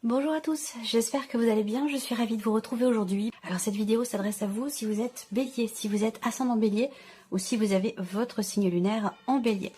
Bonjour à tous, j'espère que vous allez bien, je suis ravie de vous retrouver aujourd'hui. Alors cette vidéo s'adresse à vous si vous êtes bélier, si vous êtes ascendant bélier ou si vous avez votre signe lunaire en bélier.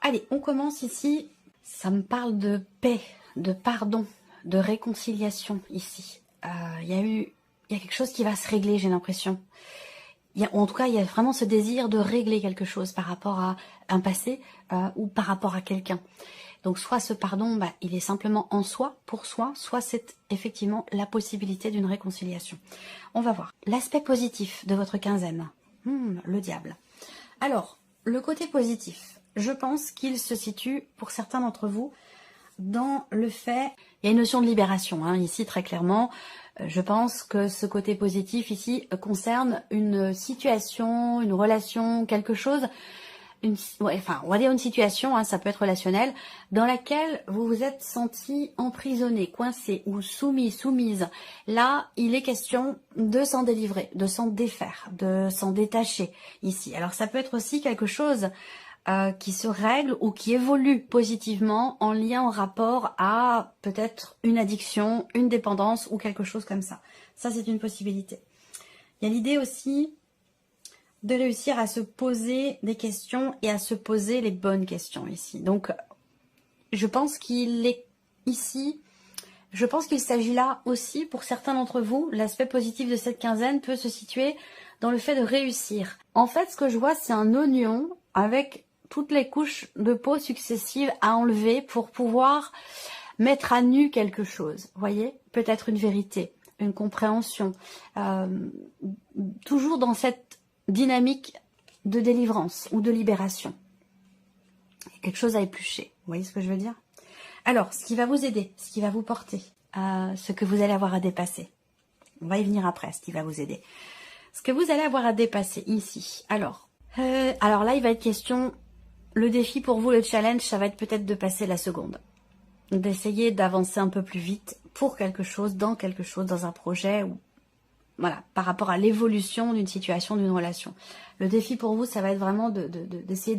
Allez, on commence ici, ça me parle de paix, de pardon, de réconciliation ici. Il y a quelque chose qui va se régler, j'ai l'impression. En tout cas, il y a vraiment ce désir de régler quelque chose par rapport à un passé ou par rapport à quelqu'un. Donc soit ce pardon, il est simplement en soi, pour soi, soit c'est effectivement la possibilité d'une réconciliation. On va voir. L'aspect positif de votre quinzaine. Le diable. Alors, le côté positif, je pense qu'il se situe, pour certains d'entre vous, dans le fait... Il y a une notion de libération, ici très clairement. Je pense que ce côté positif ici concerne une situation, une relation, quelque chose... on va dire une situation, ça peut être relationnel, dans laquelle vous vous êtes senti emprisonné, coincé ou soumis, soumise. Là, il est question de s'en délivrer, de s'en défaire, de s'en détacher ici. Alors ça peut être aussi quelque chose qui se règle ou qui évolue positivement en lien, en rapport à peut-être une addiction, une dépendance ou quelque chose comme ça. Ça, c'est une possibilité. Il y a l'idée aussi de réussir à se poser des questions et à se poser les bonnes questions ici. Donc, je pense qu'il est ici, je pense qu'il s'agit là aussi, pour certains d'entre vous, l'aspect positif de cette quinzaine peut se situer dans le fait de réussir. En fait, ce que je vois, c'est un oignon avec toutes les couches de peau successives à enlever pour pouvoir mettre à nu quelque chose. Vous voyez, peut-être une vérité, une compréhension, toujours dans cette dynamique de délivrance ou de libération. Il y a quelque chose à éplucher, vous voyez ce que je veux dire? Alors, ce qui va vous aider, ce qui va vous porter, ce que vous allez avoir à dépasser. On va y venir après, ce qui va vous aider. Ce que vous allez avoir à dépasser ici. Alors là, il va être question, le défi pour vous, le challenge, ça va être peut-être de passer la seconde. D'essayer d'avancer un peu plus vite pour quelque chose, dans un projet ou voilà, par rapport à l'évolution d'une situation, d'une relation. Le défi pour vous, ça va être vraiment d'essayer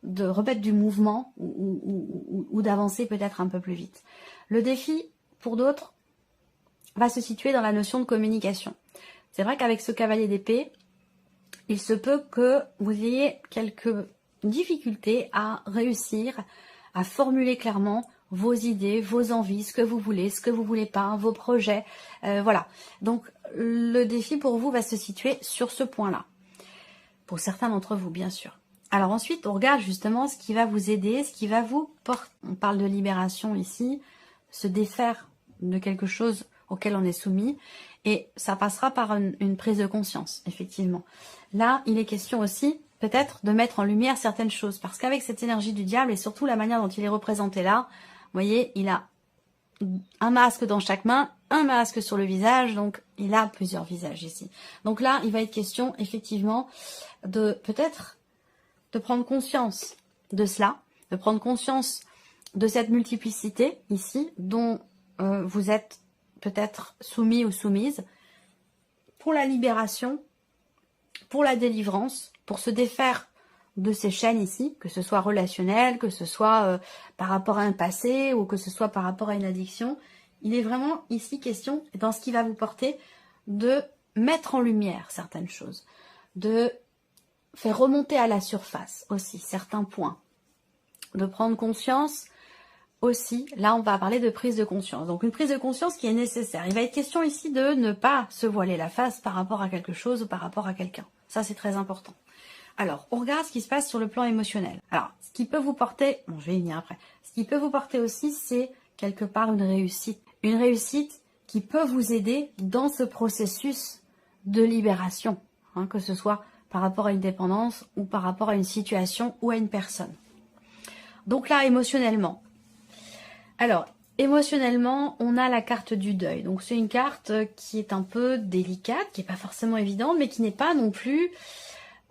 de remettre du mouvement ou d'avancer peut-être un peu plus vite. Le défi, pour d'autres, va se situer dans la notion de communication. C'est vrai qu'avec ce cavalier d'épée, il se peut que vous ayez quelques difficultés à réussir à formuler clairement vos idées, vos envies, ce que vous voulez pas, vos projets, voilà. Donc, le défi pour vous va se situer sur ce point-là. Pour certains d'entre vous, bien sûr. Alors ensuite, on regarde justement ce qui va vous aider, ce qui va vous porter. On parle de libération ici, se défaire de quelque chose auquel on est soumis, et ça passera par une prise de conscience, effectivement. Là, il est question aussi, peut-être, de mettre en lumière certaines choses, parce qu'avec cette énergie du diable, et surtout la manière dont il est représenté là, vous voyez, il a un masque dans chaque main, un masque sur le visage, donc il a plusieurs visages ici. Donc là, il va être question, effectivement, de peut-être de prendre conscience de cela, de prendre conscience de cette multiplicité ici, dont vous êtes peut-être soumis ou soumise, pour la libération, pour la délivrance, pour se défaire de ces chaînes ici, que ce soit relationnel, que ce soit par rapport à un passé ou que ce soit par rapport à une addiction. Il est vraiment ici question, dans ce qui va vous porter, de mettre en lumière certaines choses, de faire remonter à la surface aussi certains points, de prendre conscience aussi, là on va parler de prise de conscience, donc une prise de conscience qui est nécessaire. Il va être question ici de ne pas se voiler la face par rapport à quelque chose ou par rapport à quelqu'un, ça c'est très important. Alors, on regarde ce qui se passe sur le plan émotionnel. Alors, ce qui peut vous porter, bon, je vais y venir après, ce qui peut vous porter aussi, c'est quelque part une réussite. Une réussite qui peut vous aider dans ce processus de libération, que ce soit par rapport à une dépendance ou par rapport à une situation ou à une personne. Donc là, émotionnellement. Alors, émotionnellement, on a la carte du deuil. Donc, c'est une carte qui est un peu délicate, qui n'est pas forcément évidente, mais qui n'est pas non plus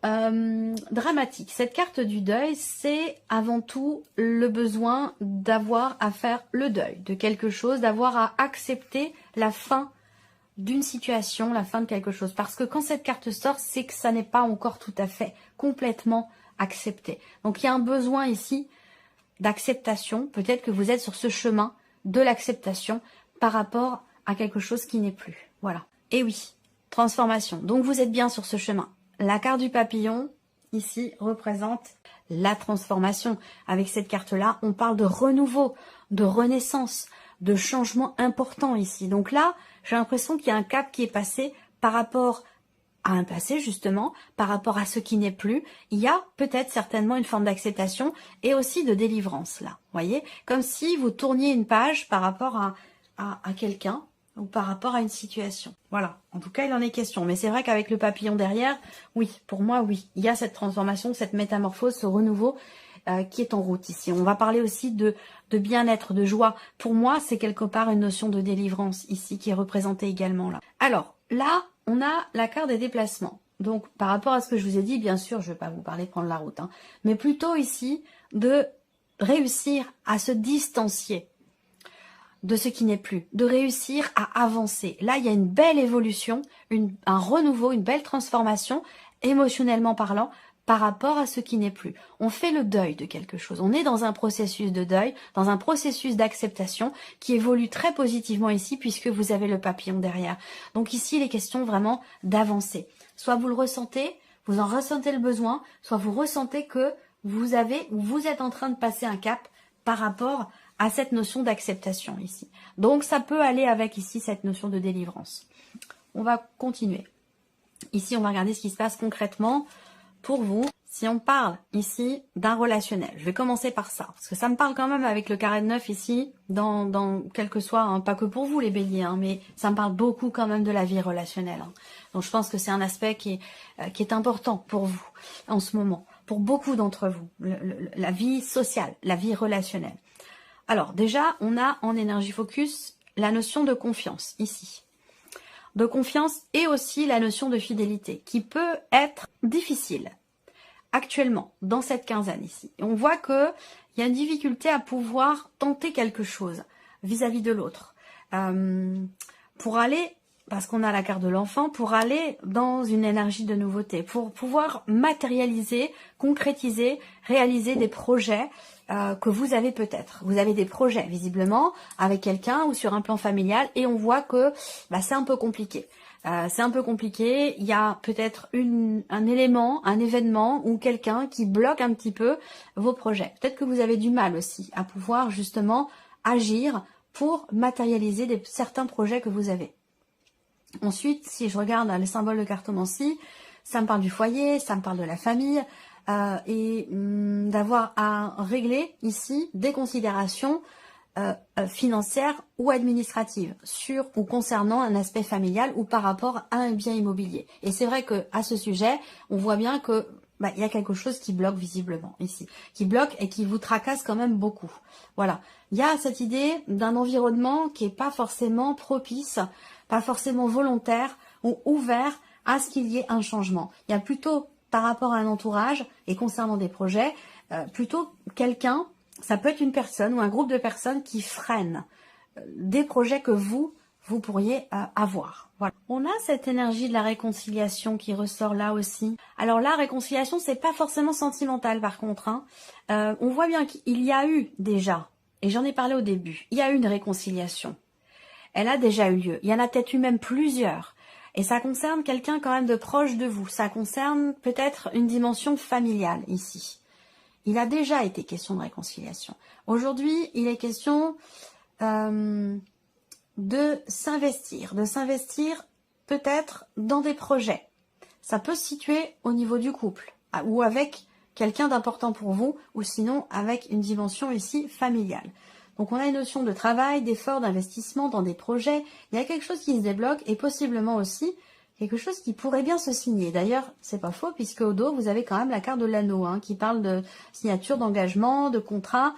dramatique. Cette carte du deuil, c'est avant tout le besoin d'avoir à faire le deuil de quelque chose, d'avoir à accepter la fin d'une situation, la fin de quelque chose. Parce que quand cette carte sort, c'est que ça n'est pas encore tout à fait complètement accepté. Donc il y a un besoin ici d'acceptation. Peut-être que vous êtes sur ce chemin de l'acceptation par rapport à quelque chose qui n'est plus. Voilà. Et oui, transformation. Donc vous êtes bien sur ce chemin. La carte du papillon, ici, représente la transformation. Avec cette carte-là, on parle de renouveau, de renaissance, de changement important ici. Donc là, j'ai l'impression qu'il y a un cap qui est passé par rapport à un passé, justement, par rapport à ce qui n'est plus. Il y a peut-être certainement une forme d'acceptation et aussi de délivrance, là. Vous voyez, comme si vous tourniez une page par rapport à quelqu'un ou par rapport à une situation. Voilà, en tout cas, il en est question. Mais c'est vrai qu'avec le papillon derrière, oui, pour moi, oui, il y a cette transformation, cette métamorphose, ce renouveau qui est en route ici. On va parler aussi de bien-être, de joie. Pour moi, c'est quelque part une notion de délivrance ici qui est représentée également là. Alors, là, on a la carte des déplacements. Donc, par rapport à ce que je vous ai dit, bien sûr, je ne vais pas vous parler de prendre la route, hein, mais plutôt ici de réussir à se distancier de ce qui n'est plus, de réussir à avancer. Là, il y a une belle évolution, un renouveau, une belle transformation, émotionnellement parlant, par rapport à ce qui n'est plus. On fait le deuil de quelque chose. On est dans un processus de deuil, dans un processus d'acceptation qui évolue très positivement ici, puisque vous avez le papillon derrière. Donc ici, il est question vraiment d'avancer. Soit vous le ressentez, vous en ressentez le besoin, soit vous ressentez que vous êtes en train de passer un cap par rapport à cette notion d'acceptation ici. Donc ça peut aller avec ici cette notion de délivrance. On va continuer. Ici, on va regarder ce qui se passe concrètement pour vous. Si on parle ici d'un relationnel, je vais commencer par ça, parce que ça me parle quand même avec le carré de 9 ici, dans quel que soit, hein, pas que pour vous les béliers, hein, mais ça me parle beaucoup quand même de la vie relationnelle. Hein. Donc je pense que c'est un aspect qui est important pour vous en ce moment, pour beaucoup d'entre vous, la vie sociale, la vie relationnelle. Alors déjà, on a en énergie focus la notion de confiance ici. De confiance et aussi la notion de fidélité qui peut être difficile actuellement dans cette quinzaine ici. Et on voit qu'il y a une difficulté à pouvoir tenter quelque chose vis-à-vis de l'autre. Pour aller, parce qu'on a la carte de l'enfant, pour aller dans une énergie de nouveauté, pour pouvoir matérialiser, concrétiser, réaliser des projets que vous avez peut-être. Vous avez des projets, visiblement, avec quelqu'un ou sur un plan familial, et on voit que c'est un peu compliqué. C'est un peu compliqué, il y a peut-être un élément, un événement ou quelqu'un qui bloque un petit peu vos projets. Peut-être que vous avez du mal aussi à pouvoir justement agir pour matérialiser certains projets que vous avez. Ensuite, si je regarde les symboles de cartomancie, ça me parle du foyer, ça me parle de la famille, et d'avoir à régler ici des considérations financières ou administratives sur ou concernant un aspect familial ou par rapport à un bien immobilier. Et c'est vrai que à ce sujet, on voit bien que il y a quelque chose qui bloque visiblement ici, qui bloque et qui vous tracasse quand même beaucoup. Voilà, il y a cette idée d'un environnement qui est pas forcément propice, pas forcément volontaire ou ouvert à ce qu'il y ait un changement. Il y a plutôt par rapport à un entourage et concernant des projets, plutôt quelqu'un, ça peut être une personne ou un groupe de personnes qui freinent des projets que vous pourriez avoir. Voilà. On a cette énergie de la réconciliation qui ressort là aussi. Alors la réconciliation, c'est pas forcément sentimental par contre. Hein. On voit bien qu'il y a eu déjà, et j'en ai parlé au début, il y a eu une réconciliation. Elle a déjà eu lieu. Il y en a peut-être eu même plusieurs. Et ça concerne quelqu'un quand même de proche de vous. Ça concerne peut-être une dimension familiale ici. Il a déjà été question de réconciliation. Aujourd'hui, il est question de s'investir peut-être dans des projets. Ça peut se situer au niveau du couple ou avec quelqu'un d'important pour vous ou sinon avec une dimension ici familiale. Donc on a une notion de travail, d'effort, d'investissement dans des projets. Il y a quelque chose qui se débloque et possiblement aussi quelque chose qui pourrait bien se signer. D'ailleurs, c'est pas faux puisque au dos, vous avez quand même la carte de l'anneau qui parle de signature, d'engagement, de contrat,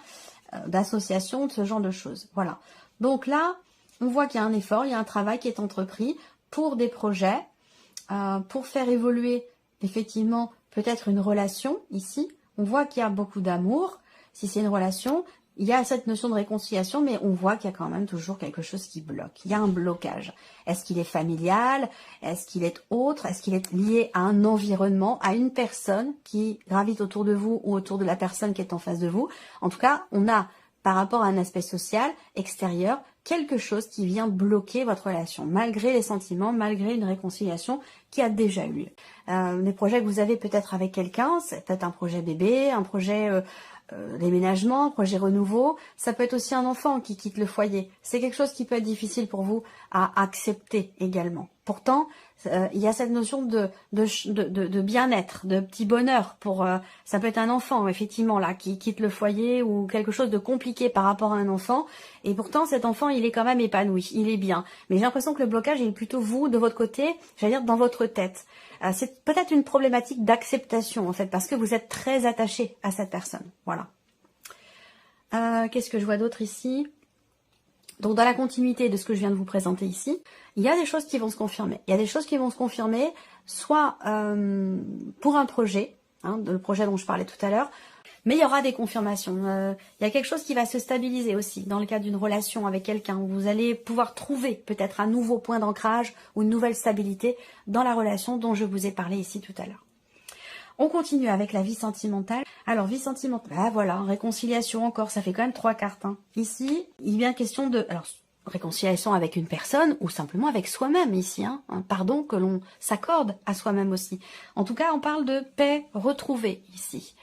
d'association, de ce genre de choses. Voilà. Donc là, on voit qu'il y a un effort, il y a un travail qui est entrepris pour des projets, pour faire évoluer effectivement peut-être une relation ici. On voit qu'il y a beaucoup d'amour. Si c'est une relation, il y a cette notion de réconciliation, mais on voit qu'il y a quand même toujours quelque chose qui bloque. Il y a un blocage. Est-ce qu'il est familial? Est-ce qu'il est autre? Est-ce qu'il est lié à un environnement, à une personne qui gravite autour de vous ou autour de la personne qui est en face de vous? En tout cas, on a par rapport à un aspect social, extérieur, quelque chose qui vient bloquer votre relation, malgré les sentiments, malgré une réconciliation qui a déjà eu lieu. Les projets que vous avez peut-être avec quelqu'un, c'est peut-être un projet bébé, un projet déménagement, projet renouveau, ça peut être aussi un enfant qui quitte le foyer. C'est quelque chose qui peut être difficile pour vous à accepter également. Pourtant, il y a cette notion de bien-être, de petit bonheur. Ça peut être un enfant, effectivement, là, qui quitte le foyer ou quelque chose de compliqué par rapport à un enfant. Et pourtant, cet enfant, il est quand même épanoui, il est bien. Mais j'ai l'impression que le blocage, il est plutôt vous, de votre côté, j'allais dire dans votre tête. C'est peut-être une problématique d'acceptation, en fait, parce que vous êtes très attaché à cette personne. Voilà. Qu'est-ce que je vois d'autre ici ? Donc, dans la continuité de ce que je viens de vous présenter ici, il y a des choses qui vont se confirmer. Il y a des choses qui vont se confirmer, soit pour un projet, le projet dont je parlais tout à l'heure, mais il y aura des confirmations. Il y a quelque chose qui va se stabiliser aussi dans le cadre d'une relation avec quelqu'un. Vous allez pouvoir trouver peut-être un nouveau point d'ancrage ou une nouvelle stabilité dans la relation dont je vous ai parlé ici tout à l'heure. On continue avec la vie sentimentale. Alors, vie sentimentale, voilà, réconciliation encore, ça fait quand même 3 cartes. Ici, il vient question de... Alors, réconciliation avec une personne ou simplement avec soi-même ici. Un pardon que l'on s'accorde à soi-même aussi. En tout cas, on parle de paix retrouvée ici.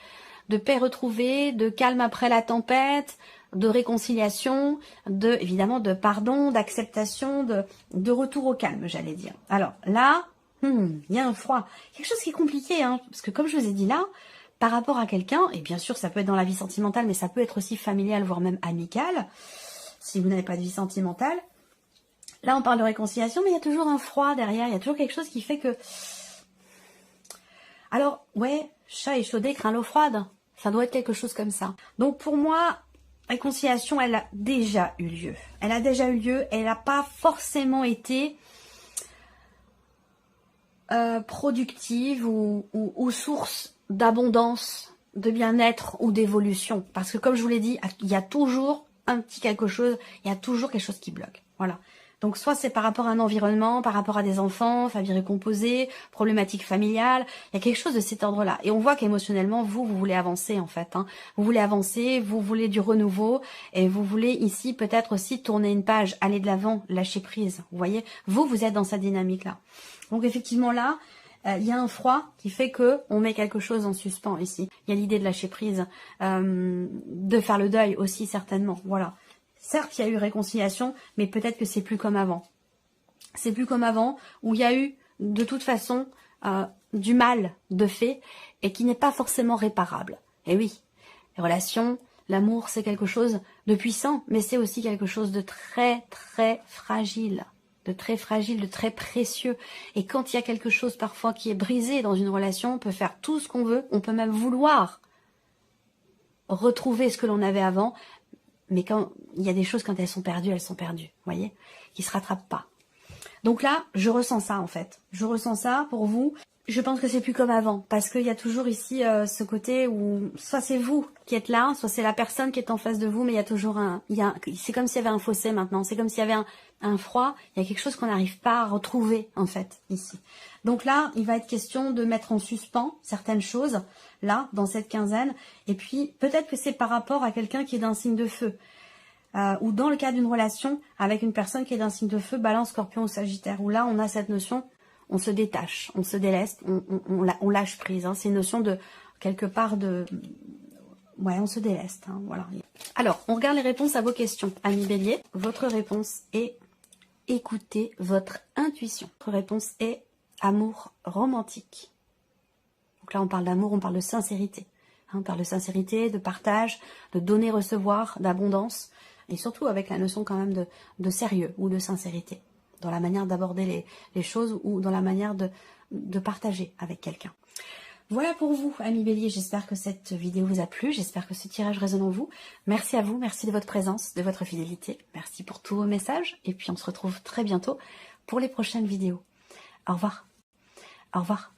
De paix retrouvée, de calme après la tempête, de réconciliation, évidemment de pardon, d'acceptation, de retour au calme, j'allais dire. Alors là, il y a un froid. Quelque chose qui est compliqué, parce que comme je vous ai dit là, par rapport à quelqu'un, et bien sûr ça peut être dans la vie sentimentale, mais ça peut être aussi familial, voire même amical, si vous n'avez pas de vie sentimentale. Là on parle de réconciliation, mais il y a toujours un froid derrière, il y a toujours quelque chose qui fait que... Alors, ouais, chat échaudé craint l'eau froide. Ça doit être quelque chose comme ça. Donc pour moi, réconciliation, elle a déjà eu lieu. Elle a déjà eu lieu, elle n'a pas forcément été productive ou source d'abondance, de bien-être ou d'évolution. Parce que comme je vous l'ai dit, il y a toujours un petit quelque chose, il y a toujours quelque chose qui bloque. Voilà. Donc soit c'est par rapport à un environnement, par rapport à des enfants, famille recomposée, problématique familiale, il y a quelque chose de cet ordre-là. Et on voit qu'émotionnellement, vous voulez avancer en fait. Vous voulez avancer, vous voulez du renouveau, et vous voulez ici peut-être aussi tourner une page, aller de l'avant, lâcher prise. Vous voyez, vous êtes dans cette dynamique-là. Donc effectivement là, il y a un froid qui fait que on met quelque chose en suspens ici. Il y a l'idée de lâcher prise, de faire le deuil aussi certainement. Voilà. Certes, il y a eu réconciliation, mais peut-être que c'est plus comme avant. C'est plus comme avant, où il y a eu, de toute façon, du mal de fait, et qui n'est pas forcément réparable. Et oui, les relations, l'amour, c'est quelque chose de puissant, mais c'est aussi quelque chose de très, très fragile. De très précieux. Et quand il y a quelque chose parfois qui est brisé dans une relation, on peut faire tout ce qu'on veut, on peut même vouloir retrouver ce que l'on avait avant, mais quand il y a des choses, quand elles sont perdues, vous voyez, qui se rattrapent pas. Donc là, je ressens ça en fait. Je ressens ça pour vous. Je pense que c'est plus comme avant, parce qu'il y a toujours ici ce côté où soit c'est vous qui êtes là, soit c'est la personne qui est en face de vous, mais il y a toujours c'est comme s'il y avait un fossé maintenant, c'est comme s'il y avait un froid, il y a quelque chose qu'on n'arrive pas à retrouver en fait ici. Donc là, il va être question de mettre en suspens certaines choses, là, dans cette quinzaine, et puis peut-être que c'est par rapport à quelqu'un qui est d'un signe de feu, ou dans le cas d'une relation avec une personne qui est d'un signe de feu, Balance, Scorpion ou Sagittaire, où là on a cette notion, on se détache, on se déleste, on lâche prise. C'est une notion de, quelque part de... Ouais, on se déleste. Voilà. Alors, on regarde les réponses à vos questions. Amis Bélier, votre réponse est écoutez votre intuition. Votre réponse est amour romantique. Donc là, on parle d'amour, on parle de sincérité. On parle de sincérité, de partage, de donner-recevoir, d'abondance. Et surtout avec la notion quand même de sérieux ou de sincérité. Dans la manière d'aborder les choses ou dans la manière de partager avec quelqu'un. Voilà pour vous, amis Bélier. J'espère que cette vidéo vous a plu. J'espère que ce tirage résonne en vous. Merci à vous. Merci de votre présence, de votre fidélité. Merci pour tous vos messages. Et puis, on se retrouve très bientôt pour les prochaines vidéos. Au revoir. Au revoir.